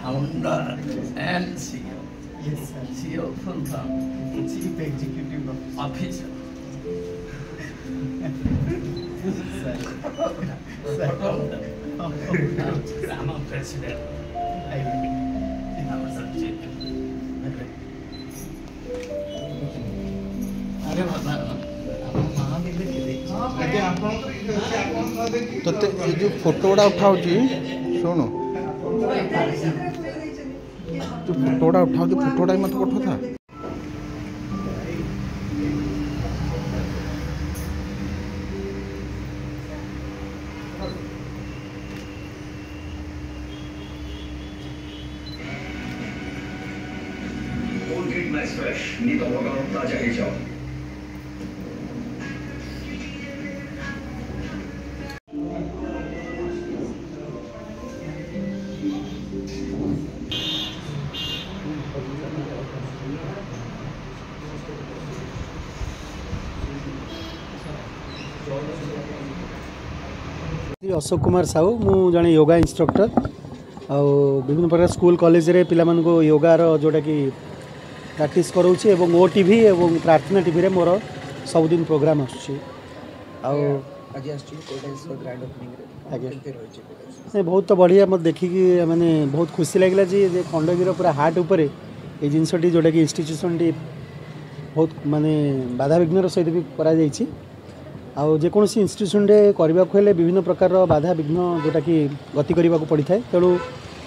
Founder and CEO. Yes, sir. CEO full time. Chief Executive Officer. Sir. I'm a president. I'm a subject. तोते जो photo गुड़ा उठाऊ शुणु जो photo गुड़ा उठाऊ फोटो गुड़ा मत पठा था Max Fresh, Nito Wagon, Raja Hijau. Ashok Kumar Sahu मु जड़े योगा इंस्ट्रक्टर आउ विभिन्न प्रकार स्कूल कॉलेज रे पिला मन को योगार जोटा कि प्रैक्टिस कराऊँच और ओटीवी और प्रार्थना टीवी रे मोर सबुदिन प्रोग्राम आसुच्छी बहुत बढ़िया मत देखिकी मैंने बहुत खुशी लगे जी खंडगीर पूरा हार्ट उपर ये जिनसटी जोटा कि इंस्टीट्यूशन टी बहुत माने बाधा विघ्न सहित भी करा जाइछि आउ जेकोसी इंस्टीट्यूशन करने को हेले विभिन्न प्रकार बाधा विघ्न जोटा कि गति करने को पड़ी था तेणु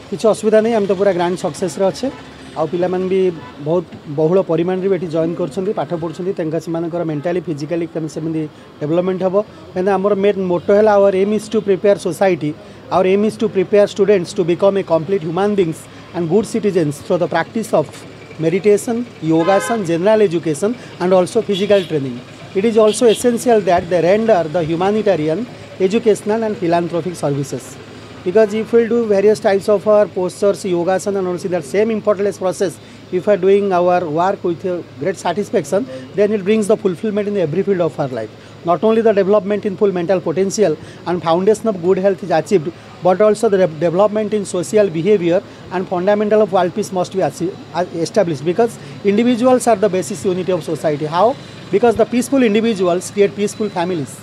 किसी असुविधा नहीं आम तो पूरा ग्रांड सक्सेस अच्छे आउ पिला मान भी बहुत बहुल परिमाण रे बेटी जॉइन कर पाठ पढ़ुं मेंटाली फिजिकली सेमती डेवलपमेंट हम कहीं आमर मेन मोटो है our aim is to prepare society our aim is to prepare students to become a complete human beings and good citizens through the practice of meditation, yogasan, general education and also physical training. It is also essential that they render the humanitarian, educational and philanthropic services. Because if we do various types of our postures, yogasan and also that same effortless process, if we are doing our work with great satisfaction, then it brings the fulfillment in every field of our life. Not only the development in full mental potential and foundation of good health is achieved, but also the development in social behavior and fundamental of world peace must be established, because individuals are the basis unity of society. How? Because the peaceful individuals create peaceful families.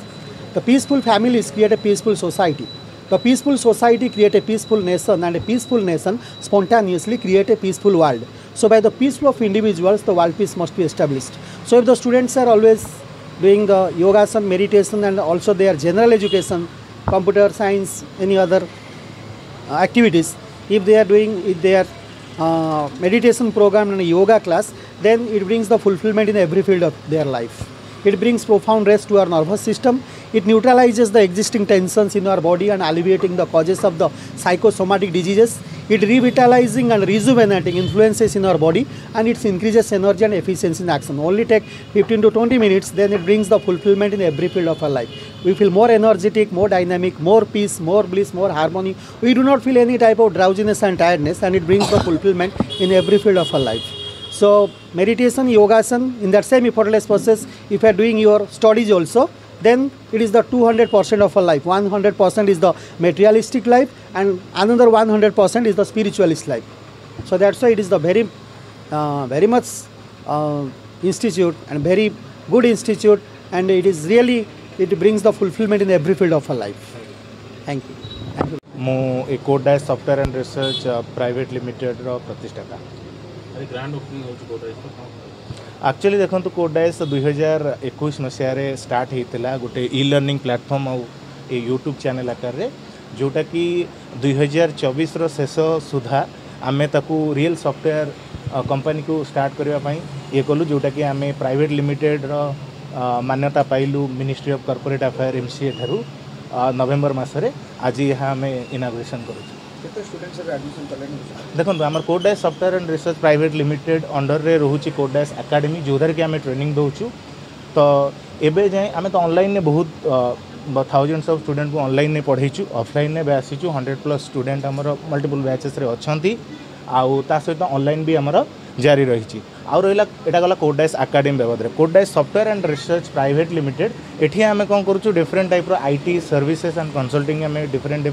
The peaceful families create a peaceful society. The peaceful society create a peaceful nation, and a peaceful nation spontaneously create a peaceful world. So by the peace of individuals, the world peace must be established. So if the students are always doing the yogasan, meditation, and also their general education, computer science, any other activities, if they are doing their meditation program and a yoga class, then it brings the fulfillment in every field of their life. It brings profound rest to our nervous system. It neutralizes the existing tensions in our body and alleviating the causes of the psychosomatic diseases. It revitalizing and rejuvenating influences in our body, and it increases energy and efficiency in action. Only take 15 to 20 minutes, then it brings the fulfillment in every field of our life. We feel more energetic, more dynamic, more peace, more bliss, more harmony. We do not feel any type of drowsiness and tiredness, and it brings the fulfillment in every field of our life. So meditation, yogasan, in that same effortless process, if you are doing your studies also, then it is the 200% of our life. 100% is the materialistic life, and another 100% is the spiritualist life. So that's why it is the very much institute, and very good institute, and it is really, it brings the fulfillment in every field of our life. Thank you. Thank you. ମୁଁ ए कोडाइस software and research private limited रो प्रतिष्ठाता। Grand opening होची कोडाइस actually देखो कोडाइस 2021 मसीह start होता गोटे ई लर्निंग प्लेटफॉर्म और यूट्यूब चैनल आकार रे जोटा कि 2024 रो शेष सुधा आमे ताकू रियल सॉफ्टवेयर कंपनी को स्टार्ट करने ये कलु जोटा कि आमे प्राइवेट लिमिटेड रो मान्यता पाइलु ministry of corporate affair MCA ठारू नवेम्बर मसरे आज यहाँ आम इनाग्रेसन करूँ। देखो आम कोडाइस software and research private limited under रे रोचे कोडाइस एकेडमी जो कि आम ट्रेनिंग दौचु। तो एबे जाए आम तो ऑनलाइन ने बहुत थाउजेंड्स ऑफ स्टूडेंट को ऑनलाइन ने पढ़ेचु, ऑफलाइन ने आसीचु 100+ स्टूडेंट आमर मल्टीपल बैचेस रे अच्छी आउ ता सहित ऑनलाइन भी आमर जारी रही। आउ रहा यहाँ गला कोडाइस एकेडमी बाबद कोडाइस software and research private limited एठी आम कौन करूँ different type IT services and consulting आम डिफरेंट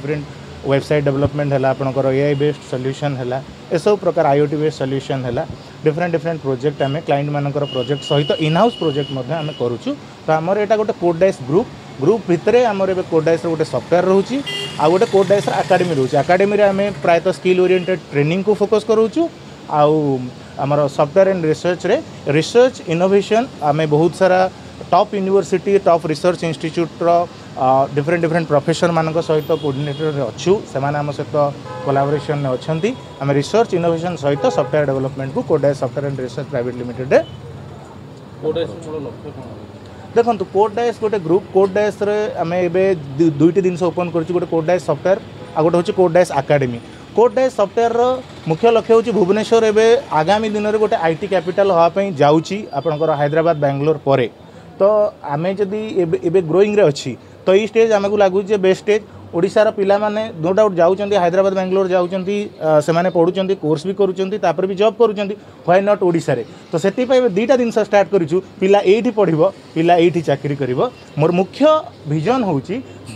वेबसाइट डेवलपमेंट है आपंकर AI बेस्ड सॉल्यूशन है ए सब प्रकार IoT बेस्ड सॉल्यूशन है डिफरेंट प्रोजेक्ट आम क्लाइंट मानकर प्रोजेक्ट सहित इन हाउस प्रोजेक्ट आम करूँ। तो आमर यहाँ गोटे कोडाइस ग्रुप भितर आमर ए कोडाइस गोटे सॉफ्टवेयर रोचे आ गोटे कोडाइस एकेडमी रोचे। एकेडमी आम प्रायतः स्किल ओरिएंटेड ट्रेनिंग को फोकस करूँ आउ आमर सॉफ्टवेयर एंड रिसर्च रे रिसर्च इनोवेशन आम बहुत सारा top university top research institute different professor मान सहित कोऑर्डिनेटर अच्छू से आम सहित कोलाबोरेशन अच्छा आम रिसर्च इनोवेशन सहित सॉफ्टवेयर डेवलपमेंट को कोडाइस software and research private limited देखो कोडाइस गोटे ग्रुप कोडाइस आम ए दुईट जिन ओपन कर गोटे कोडाइस सॉफ्टवेयर आ गोटे हूँ कोडाइस एकेडमी। कोडाइस सॉफ्टवेयर मुख्य लक्ष्य हूँ भुवनेश्वर एवं आगामी दिन में गोटे IT कैपिटल हाँपाई जाऊँगी आपंकर हैदराबाद बेंगलोर पर। तो आम जदि एबे ग्रोइंग रे अच्छी तो ये स्टेज आमको लगुच बेस्ट स्टेज ओडिशार पिला माने नो डाउट जाऊँच हैदराबाद बेंगलोर जाऊँच से पढ़ुं कोर्स भी करुँच भी जॉब करुँच व्हाई नॉट ओडिशा रे। तो से दुईटा जिन स्टार्ट करूँ पिला एठी पढ़िबो पिला एठी चाकरी करिबो। मोर मुख्य विजन हूँ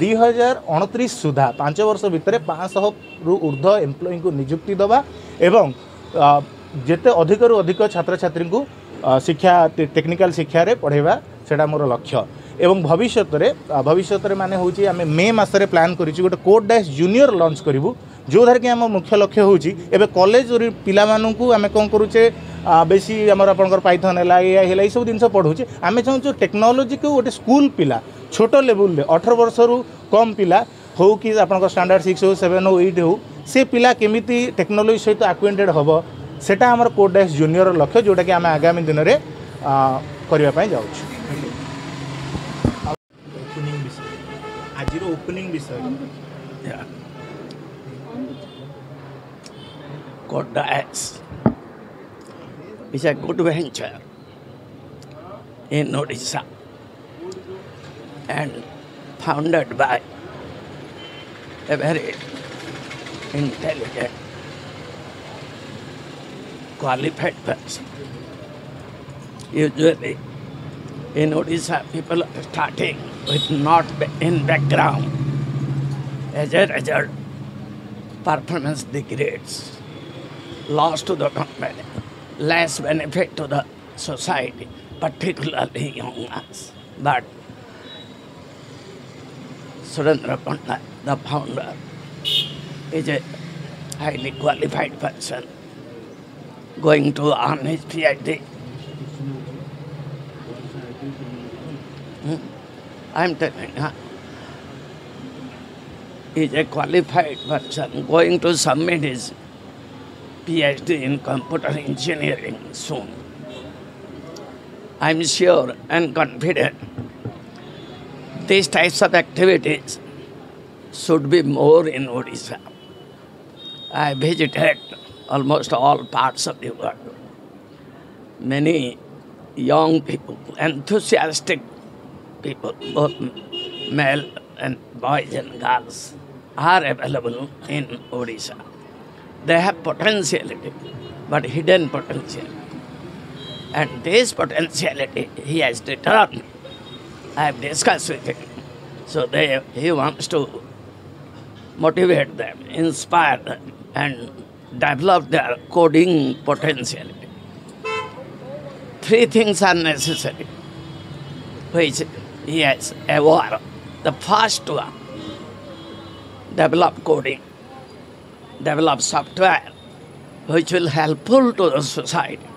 2029 सुधा 5 वर्ष भितर 500 रु ऊर्ध्व एम्प्लॉई को नियुक्ति दबा एवं जेते अधिक रु अधिक छात्र छात्री को शिक्षा टेक्निकल शिक्षा रे पढ़ेबा सेटा मोर लक्ष्य। एवं भविष्य माने हूँ आम मे मसरे प्लान करूँ गोटे कोडाइस जूनियर लॉन्च करूँ जो धार कि आम मुख्य लक्ष्य हूँ एवं कॉलेज पिला मानू आम कौन करुचे बेसी आमर आपंकर पाइथन है AI है सब जिन पढ़ुचे आम चाहूँ टेक्नोलोजी को गोटे स्कूल पिला छोट लेवल 18 वर्ष रु कम पिला हो कि आप स्टैंडर्ड 6 हो 7 हो 8 हो से पिला केमिति टेक्नोलोजी सहित एक्वेंटेड हम सेटा आमर कोडाइस जूनियर लक्ष्य जोटा कि आम आगामी दिन में करने जाऊँ। आज ओपनिंग विषय Kodaix is a good venture in Odisha and founded by a very intelligent, qualified person. Usually in Odisha people are starting with not in background. As a result, performance degrades, loss to the company, less benefit to the society, particularly young ones. But Surendra Pandit, the founder, is a highly qualified person going to earn his PhD. I'm telling you, is a qualified person going to submit his PhD in computer engineering soon. I'm sure and confident these types of activities should be more in Odisha. I visited almost all parts of the world. Many young people, enthusiastic people, both male and boys and girls, are available in Odisha. They have potentiality, but hidden potentiality. And this potentiality he has determined. I have discussed with him. So he wants to motivate them, inspire them, and develop their coding potentiality. 3 things are necessary, which he has aware. The first one, develop coding, develop software, which will helpful to the society.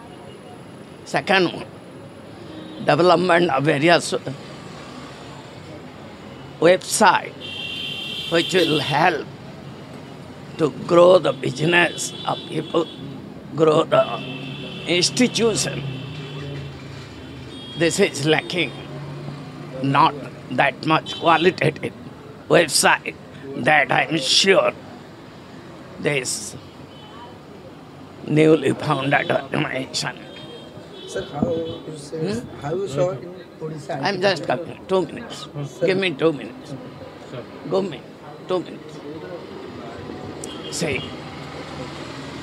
Second one, development of various websites, which will help to grow the business of people, grow the institution. This is lacking, not that much qualitative website that I'm sure this newly founded organization. Sir, how you saw in Odisha? I'm just coming. 2 minutes. Give me 2 minutes. Give me 2 minutes. See,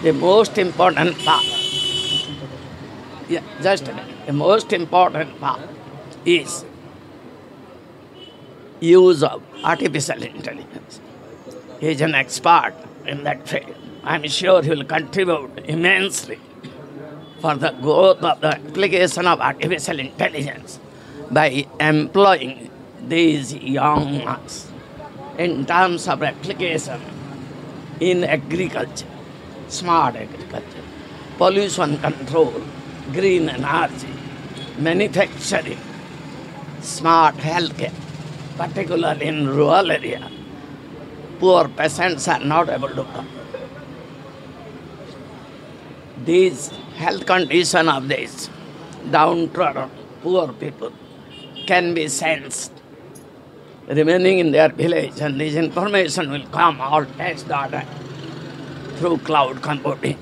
the most important part, the most important part is use of artificial intelligence. He is an expert in that field. I'm sure he will contribute immensely for the growth of the application of artificial intelligence by employing these young ones in terms of application in agriculture, smart agriculture, pollution control, green energy, manufacturing, smart healthcare, particularly in rural area. Poor patients are not able to come. These health condition of these downtrodden poor people can be sensed remaining in their village, and this information will come all text data through cloud computing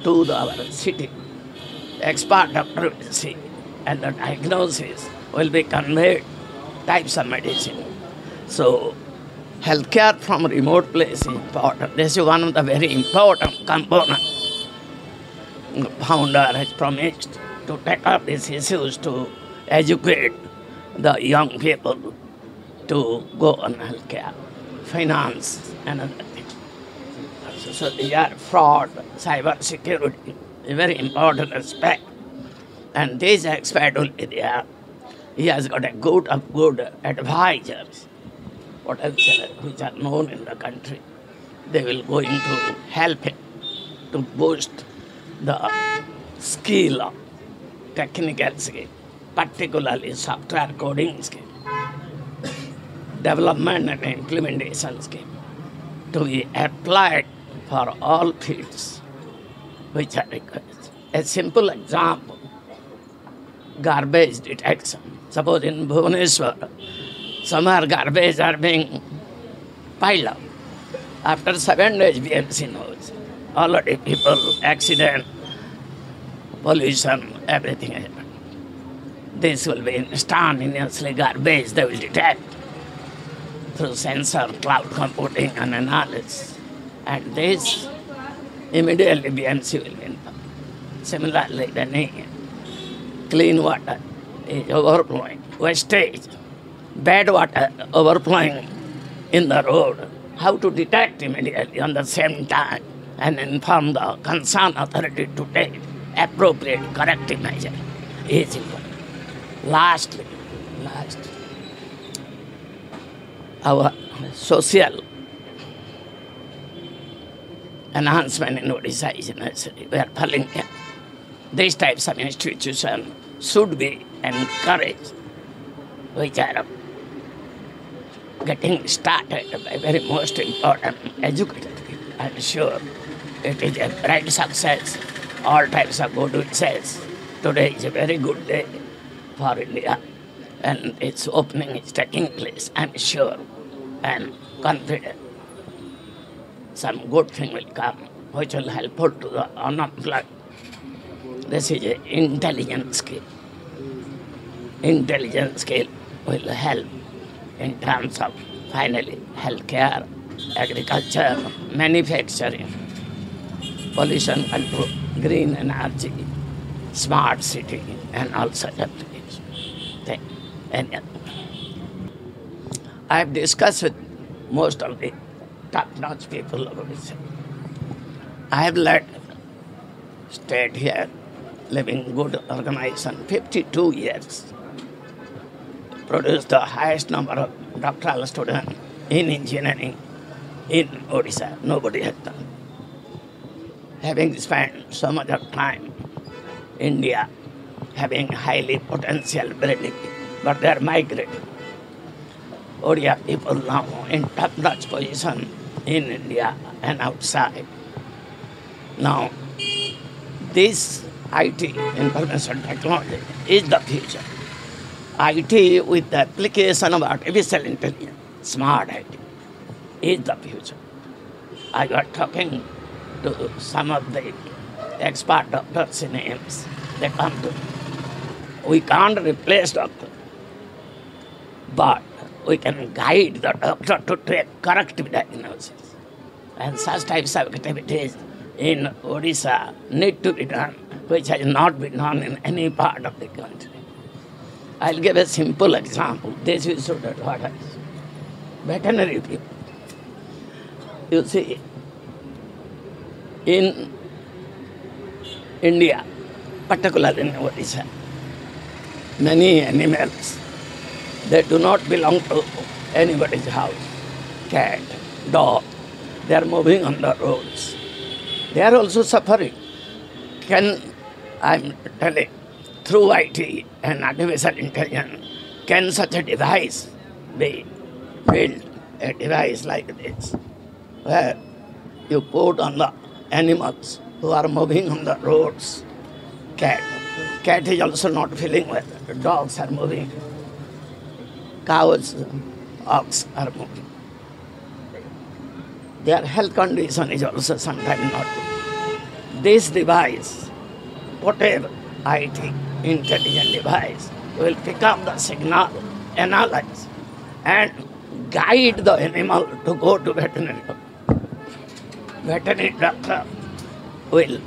to our city. The expert doctor will see, and the diagnosis will be conveyed, types of medicine. So, healthcare from remote place is important. This is one of the very important components. The founder has promised to take up these issues to educate the young people to go on healthcare, finance, and other things. So these are fraud, cyber security, a very important aspect. And this aspect will be there. He has got a good advisors, which are known in the country. They will going to help him to boost the skill, technical skill, particularly software coding skill, development and implementation skill, to be applied for all fields which are required. A simple example, garbage detection. Suppose in Bhubaneswar, somewhere garbage are being piled up. After 7 days, BMC knows. Already people, accident, pollution, everything happened. This will be instantaneously garbage they will detect through sensor, cloud computing and analysis. And this immediately BMC will be informed. Similarly, the clean water is overflowing, wastage, bad water overflowing in the road. How to detect immediately on the same time and inform the concerned authority to take appropriate corrective measure is important. Lastly, our social enhancement in Odisha is necessary. We are telling them these types of institutions should be encouraged, which are getting started by very most important educated people. I'm sure it is a bright success. All types of good wishes. Today is a very good day for India, and its opening is taking place. I'm sure and confident some good thing will come, which will help to the unemployed. This is an intelligent skill. Intelligent skill will help in terms of finally healthcare, agriculture, manufacturing, pollution control, green energy, smart city, and all such applications. I have discussed with most of the top-notch people of Odisha. I have led stayed here, living good organization, 52 years. Produced the highest number of doctoral students in engineering in Odisha. Nobody has done. Having spent so much of time in India, having highly potential breeding, but they are migrating. Odia people now in top-notch position in India and outside. Now, this IT, information technology, is the future. IT with the application of artificial intelligence, smart IT, is the future. I was talking to some of the expert doctors in AIMS. They come to me. We can't replace doctor, but we can guide the doctor to take corrective diagnosis. And such types of activities in Odisha need to be done, which has not been done in any part of the country. I'll give a simple example. This is should advertise. Veterinary people. You see, in India, particularly in Odisha, many animals, they do not belong to anybody's house. Cat, dog, they are moving on the roads. They are also suffering. I'm telling, through IT and artificial intelligence, can such a device be built, a device like this, where you put on the animals who are moving on the roads? Cat is also not feeling well. Dogs are moving. Cows, ox are moving. Their health condition is also sometimes not good. This device, whatever IT, intelligent device, will pick up the signal, analyze, and guide the animal to go to veterinary doctor. Veterinary doctor will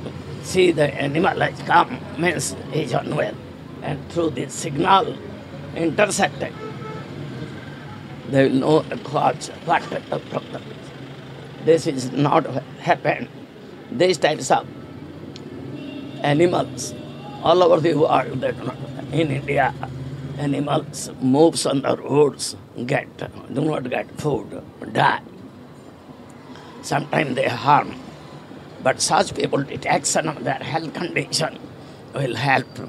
see the animal has come, means he is unwell, and through this signal intersected, they will know the cause, what the problem is. This is not happened. These types of animals all over the world, they do not. In India, animals moves on the roads, do not get food, die. Sometimes they harm. But such people, detection of their health condition will help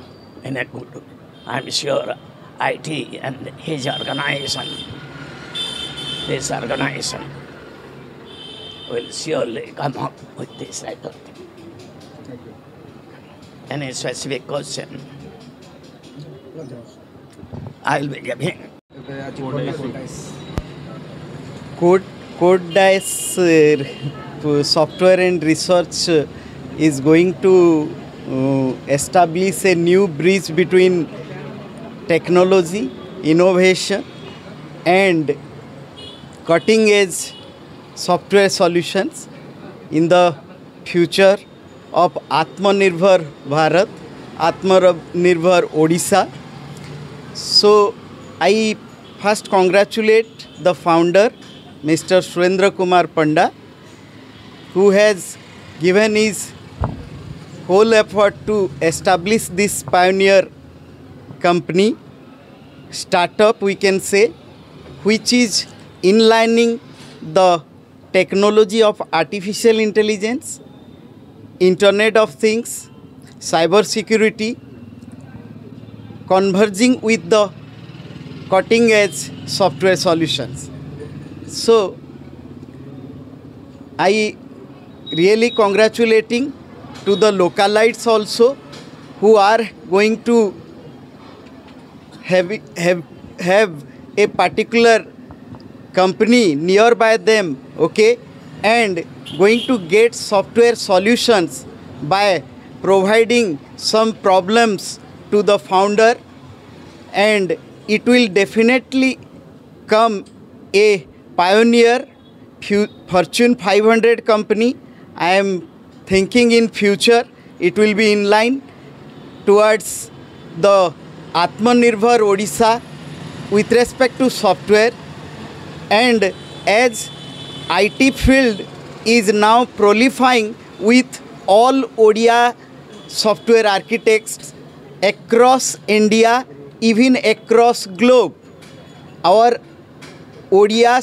in a good way. I'm sure IT and his organization, this organization, will surely come up with this type of thing. Any specific question? I will be giving. CodeDICE software and research is going to establish a new bridge between technology, innovation, and cutting edge software solutions in the future of Atmanirbhar Bharat, Atmanirbhar Odisha. So I first congratulate the founder, Mr. Surendra Kumar Panda, who has given his whole effort to establish this pioneer company, startup we can say, which is inlining the technology of artificial intelligence, Internet of Things, cyber security, converging with the cutting edge software solutions. So I really congratulating to the localites also who are going to have a particular company nearby them, okay, and going to get software solutions by providing some problems to the founder, and it will definitely come a pioneer Fortune 500 company. I am thinking in future it will be in line towards the Atmanirbhar Odisha with respect to software. And as IT field is now prolifying with all Odia software architects across India, even across globe, our Odia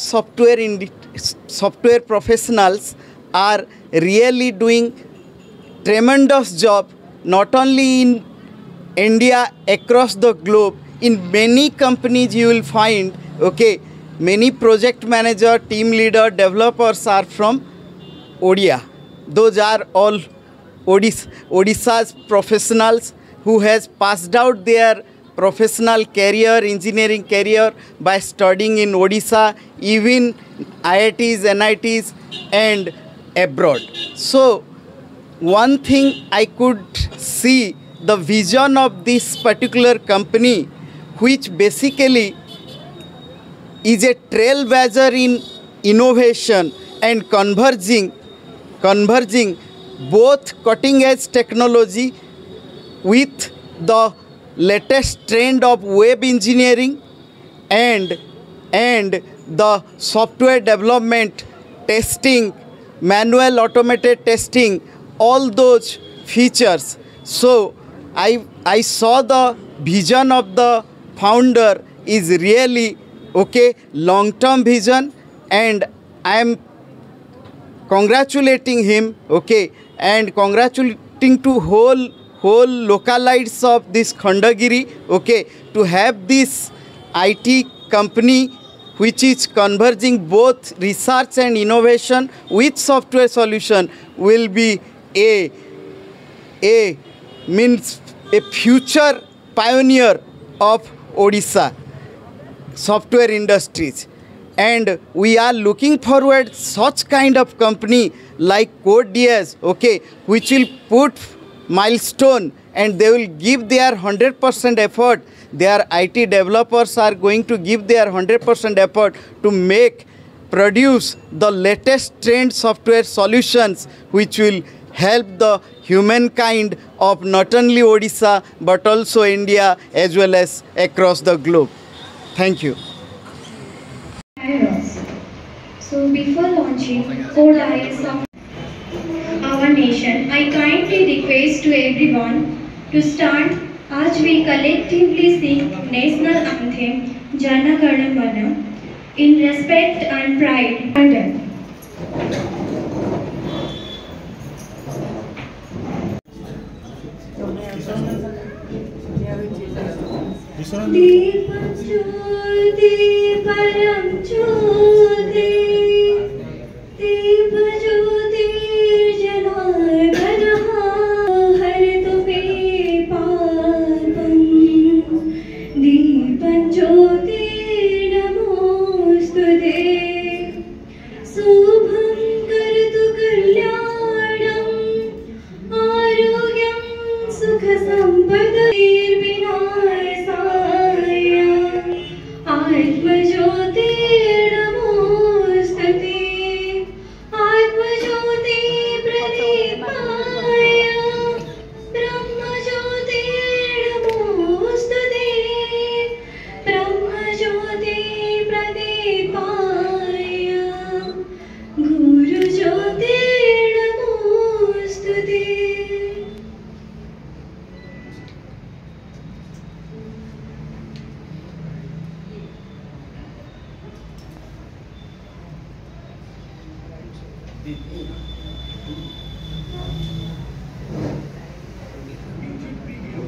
software professionals are really doing tremendous job, not only in India, across the globe. In many companies you will find, okay, many project manager, team leader, developers are from Odia. Those are all Odisha's professionals who has passed out their professional career, engineering career by studying in Odisha, even IITs, NITs and abroad. So one thing I could see, the vision of this particular company, which basically is a trailblazer in innovation and converging both cutting edge technology with the latest trend of web engineering and the software development, testing, manual automated testing, all those features. So I saw the vision of the founder is really okay, long-term vision, and I am congratulating him, okay, and congratulating to whole localites of this Khandagiri, okay, to have this IT company which is converging both research and innovation with software solution will be a future pioneer of Odisha software industries. And we are looking forward such kind of company like CodeDS, okay, which will put milestone and they will give their 100% effort. Their IT developers are going to give their 100% effort to produce the latest trend software solutions which will help the humankind of not only Odisha but also India as well as across the globe. Thank you. So before launching CodeDS of our nation, I kindly request to everyone to stand as we collectively sing national anthem Jana Gana Mana in respect and pride. Deepam Jyoti Param Jyoti Deepa Jyoti Janardana Haritu Pipapam Deepam Jyoti Namostute Subham Kartu Kalyanam Arogyam Sukha Sampada Atmajyoti Namo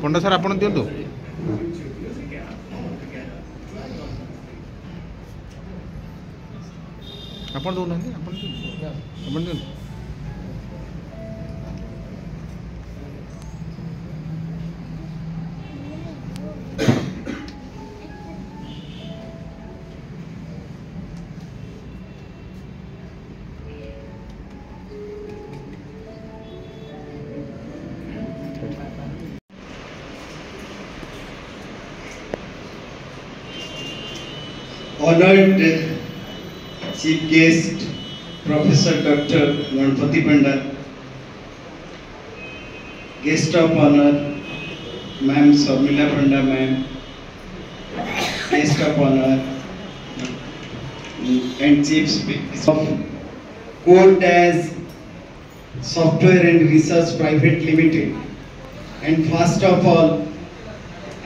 Panda sir आपण दिंतु आपण दौना आपण दिंतु Honored Chief Guest Professor Dr. Ganpati Panda, Guest of Honor Ma'am Sarmila Panda Ma'am, Guest of Honor and Chief Speaker of Codeas Software and Research Private Limited. And first of all,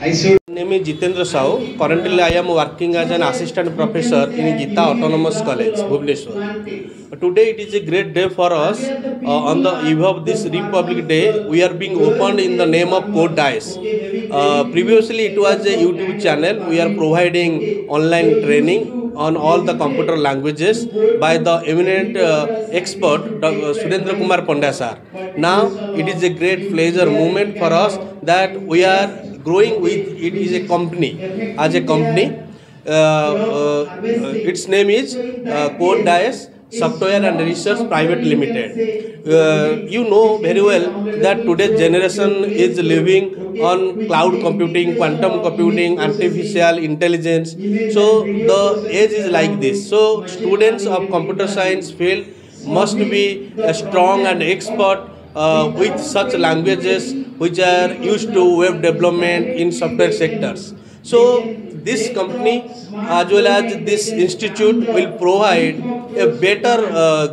I should name is Jitendra Sahu. Currently, I am working as an assistant professor in Gita Autonomous College, Bhubaneswar. Today, it is a great day for us. On the eve of this Republic Day, we are being opened in the name of CodeDICE. Previously, it was a YouTube channel. We are providing online training on all the computer languages by the eminent expert Surendra Kumar Panda sir. Now, it is a great pleasure moment for us that we are growing with it is a company. As a company, its name is CodeDICE Software and Research Private Limited. You know very well that today's generation is living on cloud computing, quantum computing, artificial intelligence. So the age is like this. So students of computer science field must be strong and expert with such languages which are used to web development in software sectors. So this company as well as this institute will provide a better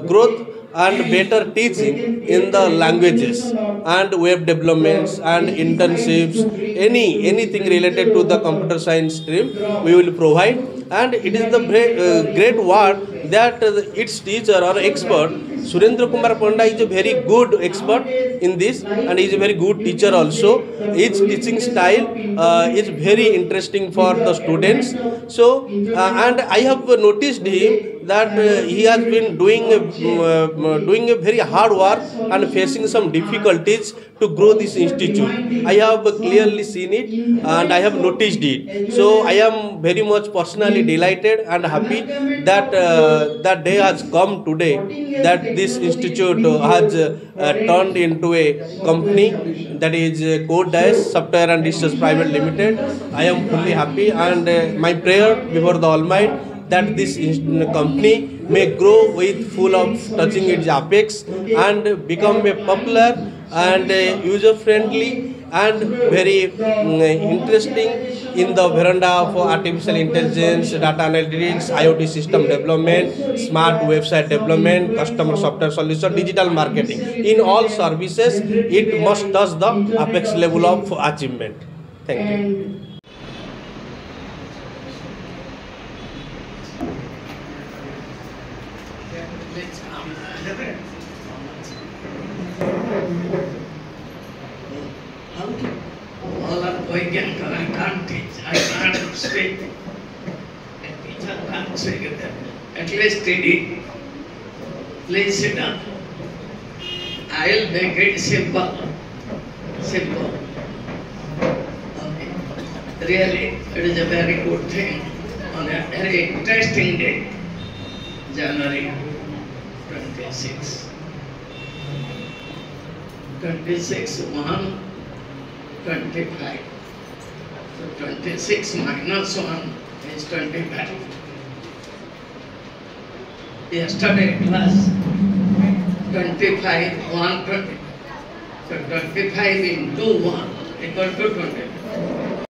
growth and better teaching in the languages and web developments and internships, anything related to the computer science stream we will provide. And it is the great word that its teacher or expert Surendra Kumar Panda is a very good expert in this and is a very good teacher also. His teaching style is very interesting for the students. So and I have noticed him that he has been doing a very hard work and facing some difficulties to grow this institute. I have clearly seen it and I have noticed it. So I am very much personally delighted and happy that that day has come today, that this institute has turned into a company, that is CodeDICE Software and Research Private Limited. I am fully happy and my prayer before the Almighty that this company may grow with full of touching its apex and become a popular and user-friendly and very interesting in the veranda of artificial intelligence, data analytics, IoT system development, smart website development, customer software solution, digital marketing. In all services, it must touch the apex level of achievement. Thank you. All are going and I can't teach, I can't speak. A teacher can't speak them. At least steady. Please sit down. I'll make it simple. Simple. Okay. Really, it is a very good thing on a very interesting day, January 26. 26/1, 25. So 26 minus 1 is 25. Yesterday it was 25, 1, 20. So 25 into 1 equal to 25.